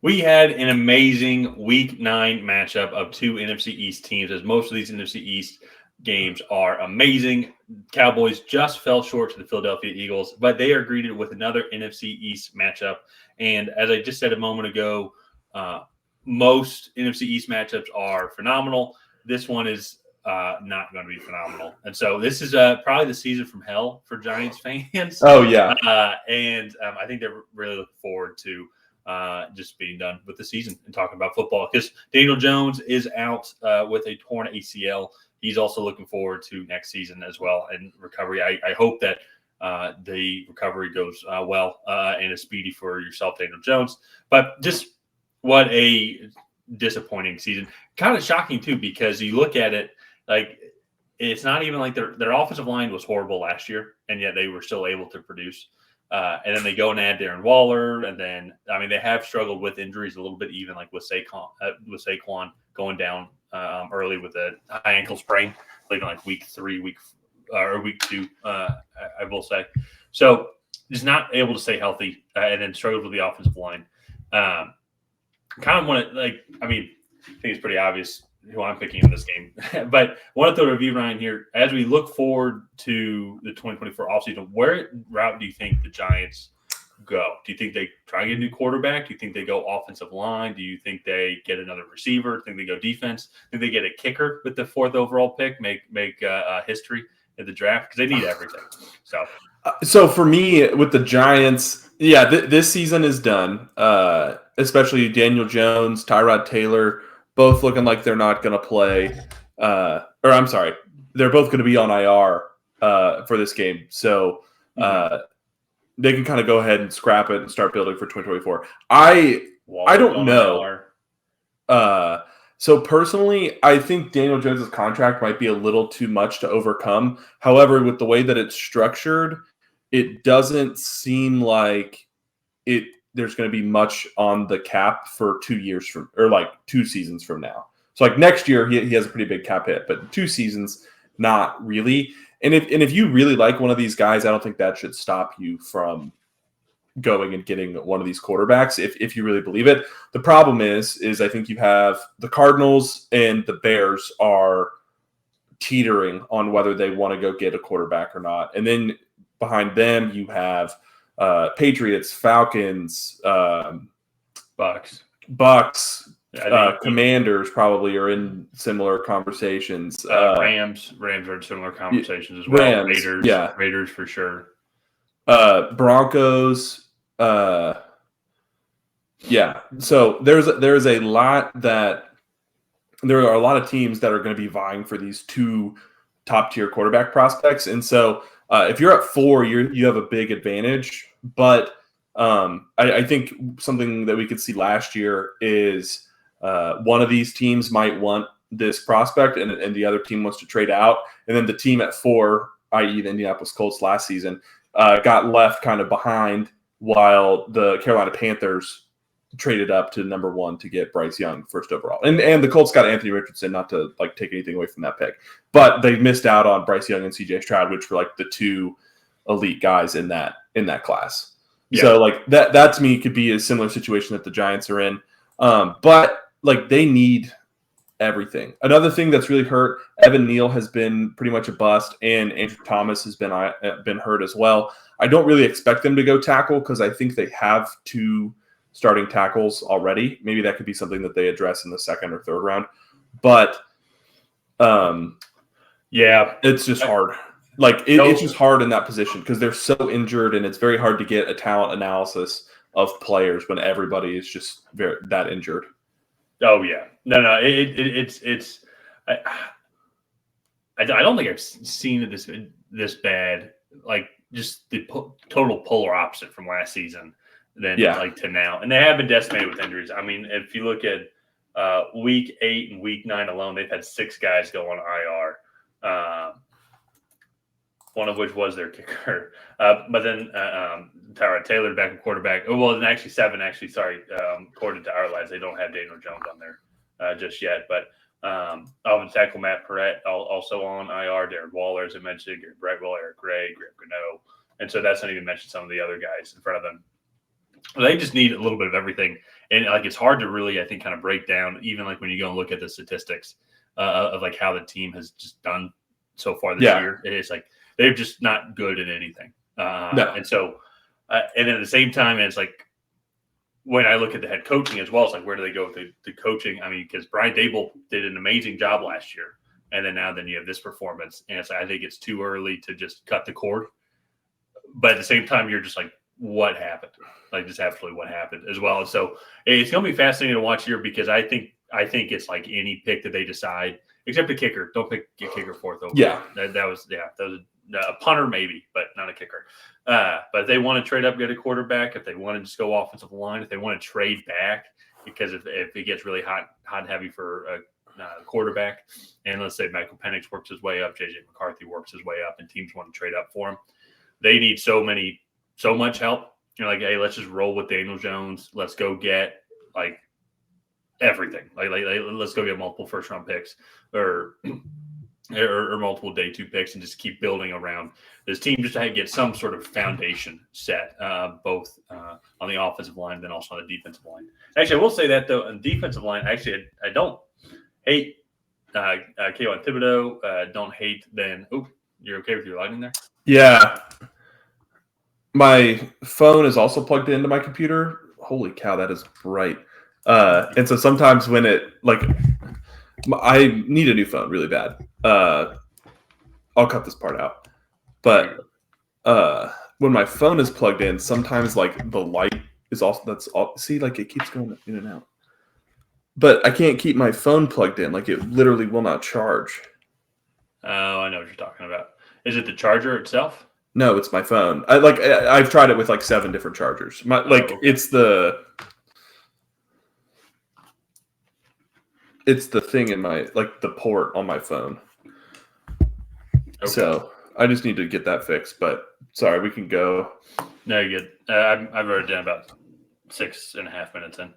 We had an amazing Week 9 matchup of two NFC East teams, as most of these NFC East games are amazing. Cowboys just fell short to the Philadelphia Eagles, but they are greeted with another NFC East matchup. And as I just said a moment ago, most NFC East matchups are phenomenal. This one is not going to be phenomenal. And so this is probably the season from hell for Giants fans. Oh, yeah. And I think they're really looking forward to just being done with the season and talking about football, because Daniel Jones is out with a torn ACL. He's also looking forward to next season as well and recovery. I hope that the recovery goes well and is speedy for yourself, Daniel Jones. But just what a disappointing season. Kind of shocking, too, because you look at it, like, it's not even like their offensive line was horrible last year, and yet they were still able to produce. And then they go and add Darren Waller, and then they have struggled with injuries a little bit, even like with Saquon going down early with a high ankle sprain, like week 2, I will say. So just not able to stay healthy, and then struggled with the offensive line. Kind of want to I think it's pretty obvious who I'm picking in this game. But want to throw a review, Ryan, here. As we look forward to the 2024 offseason, where route do you think the Giants go? Do you think they try and get a new quarterback? Do you think they go offensive line? Do you think they get another receiver? Do you think they go defense? Do they get a kicker with the 4th overall pick, make history at the draft? Because they need everything. So for me, with the Giants, this season is done, especially Daniel Jones, Tyrod Taylor, both looking like they're not going to play. They're both going to be on IR for this game. So they can kind of go ahead and scrap it and start building for 2024. I don't know. So personally, I think Daniel Jones' contract might be a little too much to overcome. However, with the way that it's structured, it doesn't seem like there's going to be much on the cap for 2 years from, or 2 seasons from now. So next year he has a pretty big cap hit, but 2 seasons, not really. And if you really like one of these guys, I don't think that should stop you from going and getting one of these quarterbacks if you really believe it. The problem is I think you have the Cardinals and the Bears are teetering on whether they want to go get a quarterback or not. And then behind them you have Patriots, Falcons, Bucks, Commanders probably are in similar conversations. Rams are in similar conversations as well. Raiders for sure. Broncos. So there are a lot of teams that are going to be vying for these 2 top tier quarterback prospects, and so if you're at 4, you have a big advantage. But I think something that we could see last year is one of these teams might want this prospect, and the other team wants to trade out, and then the team at 4, i.e. the Indianapolis Colts last season, got left kind of behind while the Carolina Panthers traded up to number 1 to get Bryce Young 1st overall. And the Colts got Anthony Richardson, not to take anything away from that pick, but they missed out on Bryce Young and CJ Stroud, which were the 2 elite guys in that class. Yeah. So that to me could be a similar situation that the Giants are in. But they need everything. Another thing that's really hurt, Evan Neal has been pretty much a bust, and Andrew Thomas has been hurt as well. I don't really expect them to go tackle because I think they have 2 starting tackles already. Maybe that could be something that they address in the 2nd or 3rd round. But it's just hard. It's just hard in that position because they're so injured, and it's very hard to get a talent analysis of players when everybody is just that injured. Oh yeah, no, it's. I don't think I've seen it this bad. Just the total polar opposite from last season than to now, and they have been decimated with injuries. If you look at week 8 and week 9 alone, they've had 6 guys go on IR. One of which was their kicker. But then Tyrod Taylor, backup quarterback. Oh, well, and actually 7, sorry. According to our lives, they don't have Daniel Jones on there just yet. But offensive tackle Matt Perrette also on IR. Darren Waller, as I mentioned, Gary Brightwell, Eric Gray, Graham Gano. And so that's not even mentioned some of the other guys in front of them. They just need a little bit of everything. And like it's hard to really, I think, kind of break down, even like when you go and look at the statistics of like how the team has just done so far this year. It's like they're just not good at anything. No. And so, and at the same time, it's like when I look at the head coaching as well, it's like where do they go with the coaching? I mean, because Brian Dable did an amazing job last year, and then you have this performance, and it's, I think it's too early to just cut the cord. But at the same time, you're just like, what happened? Like, just absolutely what happened as well. And so it's going to be fascinating to watch here because I think it's like any pick that they decide, except a kicker. Don't pick a kicker fourth over. Yeah, that was a punter maybe, but not a kicker. But if they want to trade up, get a quarterback, if they want to just go offensive line, if they want to trade back, because if it gets really hot and heavy for a quarterback, and let's say Michael Penix works his way up, JJ McCarthy works his way up, and teams want to trade up for him, they need so much help. You're like, hey, let's just roll with Daniel Jones. Let's go get like everything. Like let's go get multiple first round picks or multiple day 2 picks and just keep building around this team just to get some sort of foundation set, both on the offensive line, then also on the defensive line. Actually, I will say that though, on the defensive line, actually, I don't hate Kayvon Thibodeau. Don't hate Ben. Oh, you're okay with your lighting there? Yeah. My phone is also plugged into my computer. Holy cow, that is bright. And so sometimes when it like I need a new phone really bad. I'll cut this part out. But when my phone is plugged in, sometimes like the light is also see, like it keeps going in and out. But I can't keep my phone plugged in. Like it literally will not charge. Oh, I know what you're talking about. Is it the charger itself? No, it's my phone. I've tried it with like 7 different chargers. It's the thing in my the port on my phone. Okay. So I just need to get that fixed. But sorry, we can go. No, you're good. I've wrote it down about 6.5 minutes in.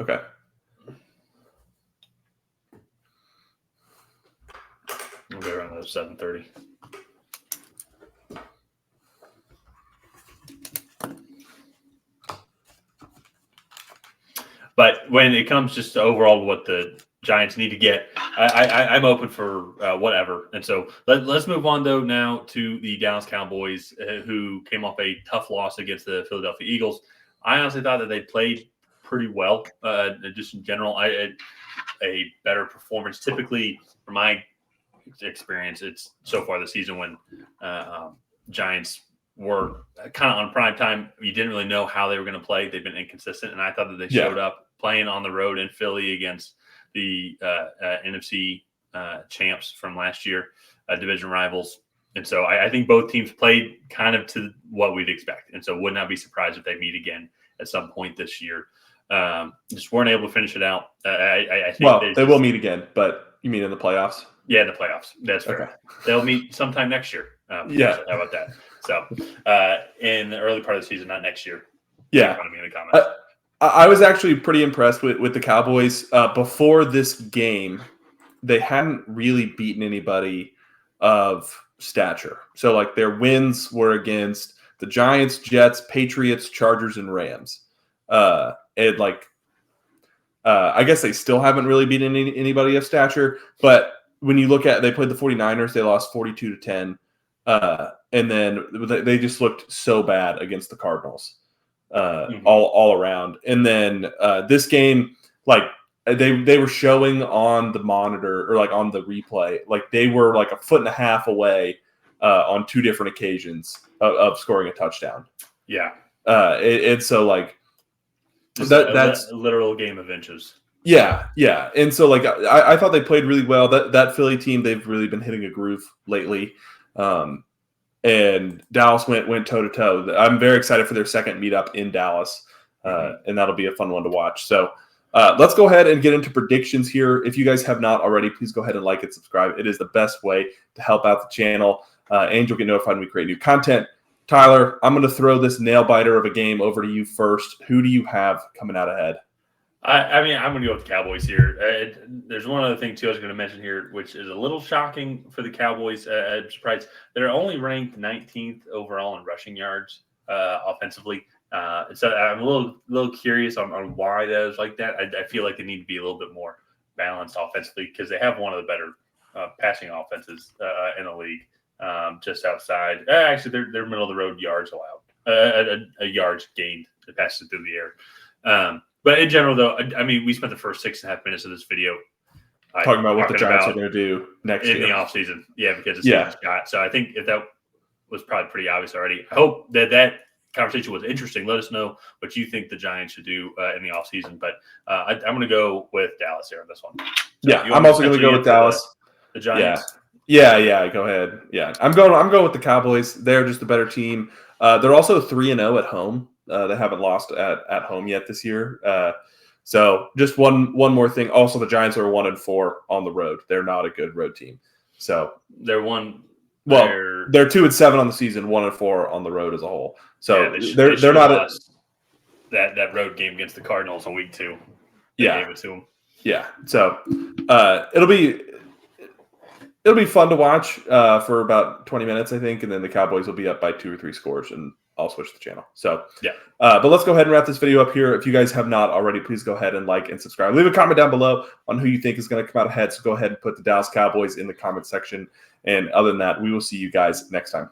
Okay. We'll be around 7:30. But when it comes just to overall what the Giants need to get, I'm open for whatever. And so let's move on, though, now to the Dallas Cowboys, who came off a tough loss against the Philadelphia Eagles. I honestly thought that they played pretty well, just in general. A better performance. Typically, from my experience, it's so far this season when Giants were kind of on prime time. You didn't really know how they were going to play. They've been inconsistent, and I thought that they showed up playing on the road in Philly against the NFC champs from last year, division rivals. And so I think both teams played kind of to what we'd expect. And so would not be surprised if they meet again at some point this year. Just weren't able to finish it out. I think they will meet again, but you mean in the playoffs? Yeah, in the playoffs. That's fair. Okay. They'll meet sometime next year. How about that? So in the early part of the season, not next year. Yeah. Me in the comments. I was actually pretty impressed with the Cowboys. Before this game, they hadn't really beaten anybody of stature. So, like, their wins were against the Giants, Jets, Patriots, Chargers, and Rams. I guess they still haven't really beaten anybody of stature. But when you look at, they played the 49ers, they lost 42-10. And then they just looked so bad against the Cardinals. All around. And then this game, like they were showing on the monitor or like on the replay, like they were like a foot and a half away on 2 different occasions of scoring a touchdown. Yeah. It's so like that's a literal game of inches. Yeah. And so like I thought they played really well. That Philly team, they've really been hitting a groove lately. And Dallas went toe-to-toe. I'm very excited for their second meetup in Dallas, and that'll be a fun one to watch. So let's go ahead and get into predictions here. If you guys have not already, please go ahead and like and subscribe. It is the best way to help out the channel, and you'll get notified when we create new content. Tyler, I'm going to throw this nail-biter of a game over to you first. Who do you have coming out ahead? I mean, I'm going to go with the Cowboys here. There's one other thing, too, I was going to mention here, which is a little shocking for the Cowboys. I'm surprised. They're only ranked 19th overall in rushing yards offensively. So I'm a little curious on why that is like that. I feel like they need to be a little bit more balanced offensively because they have one of the better passing offenses in the league. Just outside, actually, they're middle of the road yards allowed, a yards gained that passes through the air. But in general, though, I mean, we spent the first 6.5 minutes of this video talking about what the Giants are going to do next year in the offseason. Yeah, because the season's got. So I think if that was probably pretty obvious already. I hope that conversation was interesting. Let us know what you think the Giants should do in the offseason. But I'm going to go with Dallas here on this one. So I'm also going to go with Dallas. The Giants. Yeah. Go ahead. Yeah, I'm going with the Cowboys. They're just a better team. They're also 3-0 at home. They haven't lost at home yet this year. So just one more thing. Also, the Giants are 1-4 on the road. They're not a good road team. So they're 2-7 on the season, 1-4 on the road as a whole. So they're not that road game against the Cardinals in week 2. They gave it to them. Yeah. So it'll be fun to watch for about 20 minutes, I think, and then the Cowboys will be up by 2 or 3 scores, and I'll switch the channel. So but let's go ahead and wrap this video up here. If you guys have not already, please go ahead and like and subscribe. Leave a comment down below on who you think is going to come out ahead. So go ahead and put the Dallas Cowboys in the comment section. And other than that, we will see you guys next time.